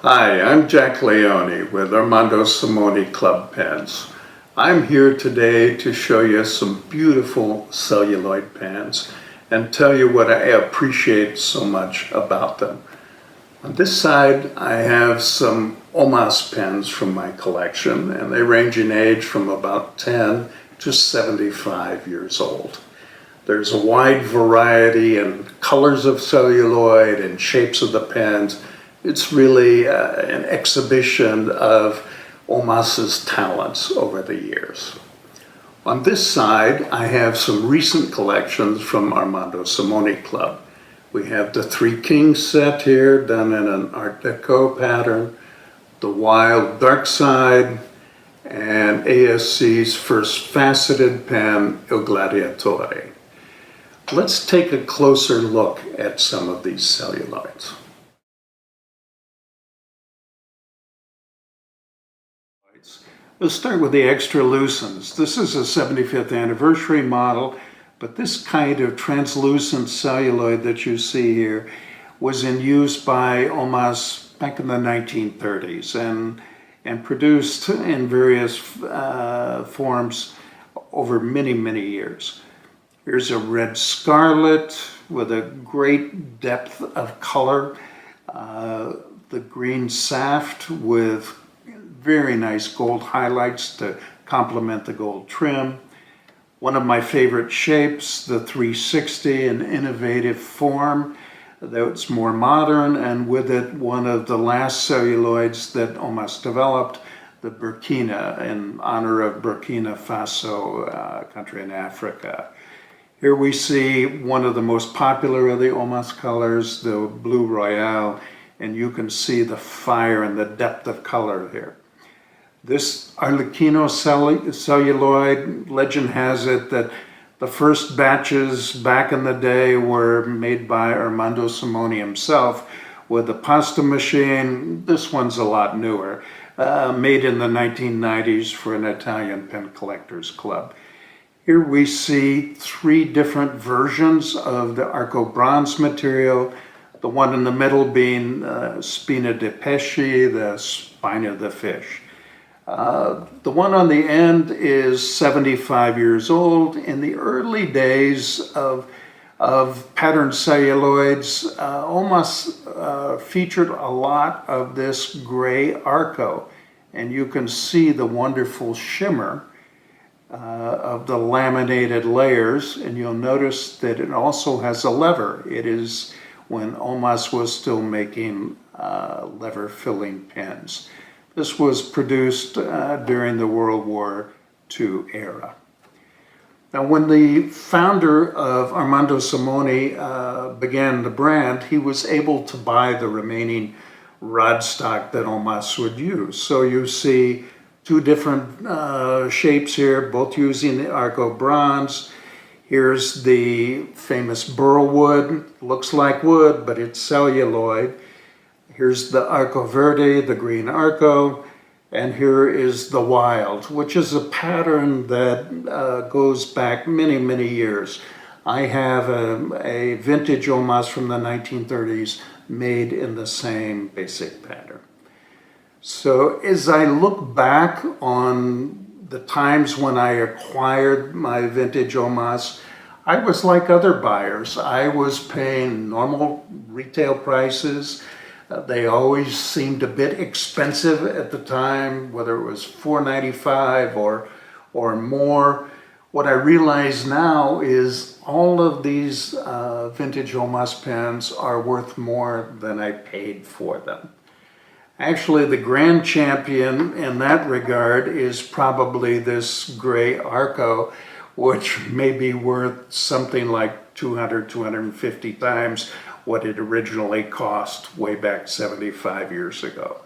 Hi, I'm Jack Leone with Armando Simoni Club Pens. I'm here today to show you some beautiful celluloid pens and tell you what I appreciate so much about them. On this side, I have some Omas pens from my collection, and they range in age from about 10 to 75 years old. There's a wide variety in colors of celluloid and shapes of the pens. It's really an exhibition of Omas's talents over the years. On this side, I have some recent collections from Armando Simoni Club. We have the Three Kings set here, done in an Art Deco pattern, the Wild Dark Side, and ASC's first faceted pen, Il Gladiatore. Let's take a closer look at some of these celluloids. We'll start with the Extra Lucens. This is a 75th anniversary model, but this kind of translucent celluloid that you see here was in use by Omas back in the 1930s and produced in various forms over many, many years. Here's a red scarlet with a great depth of color, the green saft with very nice gold highlights to complement the gold trim. One of my favorite shapes, the 360, an innovative form that's more modern, and with it one of the last celluloids that Omas developed, the Burkina, in honor of Burkina Faso, country in Africa. Here we see one of the most popular of the Omas colors, the blue Royale, and you can see the fire and the depth of color here. This Arlecchino celluloid, legend has it that the first batches back in the day were made by Armando Simoni himself with a pasta machine. This one's a lot newer, made in the 1990s for an Italian pen collectors club. Here we see three different versions of the Arco Bronze material, the one in the middle being Spina di Pesce, the spine of the fish. The one on the end is 75 years old. In the early days of patterned celluloids, Omas featured a lot of this gray Arco, and you can see the wonderful shimmer of the laminated layers, and you'll notice that it also has a lever. It is when Omas was still making lever filling pens. This was produced during the World War II era. Now, when the founder of Armando Simoni began the brand, he was able to buy the remaining rod stock that Omas would use. So you see two different shapes here, both using the Arco Bronze. Here's the famous burl wood. Looks like wood, but it's celluloid. Here's the Arco Verde, the green Arco, and here is the Wild, which is a pattern that goes back many, many years. I have a vintage Omas from the 1930s made in the same basic pattern. So as I look back on the times when I acquired my vintage Omas, I was like other buyers. I was paying normal retail prices. They always seemed a bit expensive at the time, whether it was $4.95 or more. What I realize now is all of these vintage Omas pens are worth more than I paid for them. Actually, the grand champion in that regard is probably this gray Arco, which may be worth something like 200, 250 times what it originally cost way back 75 years ago.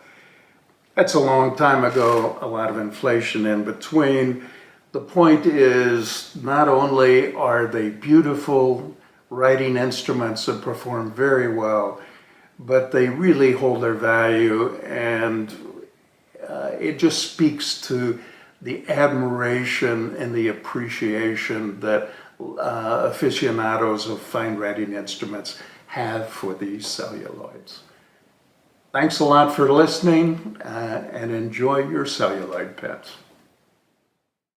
That's a long time ago, a lot of inflation in between. The point is, not only are they beautiful writing instruments that perform very well, but they really hold their value, and it just speaks to the admiration and the appreciation that aficionados of fine writing instruments have for these celluloids. Thanks a lot for listening and enjoy your celluloid pets.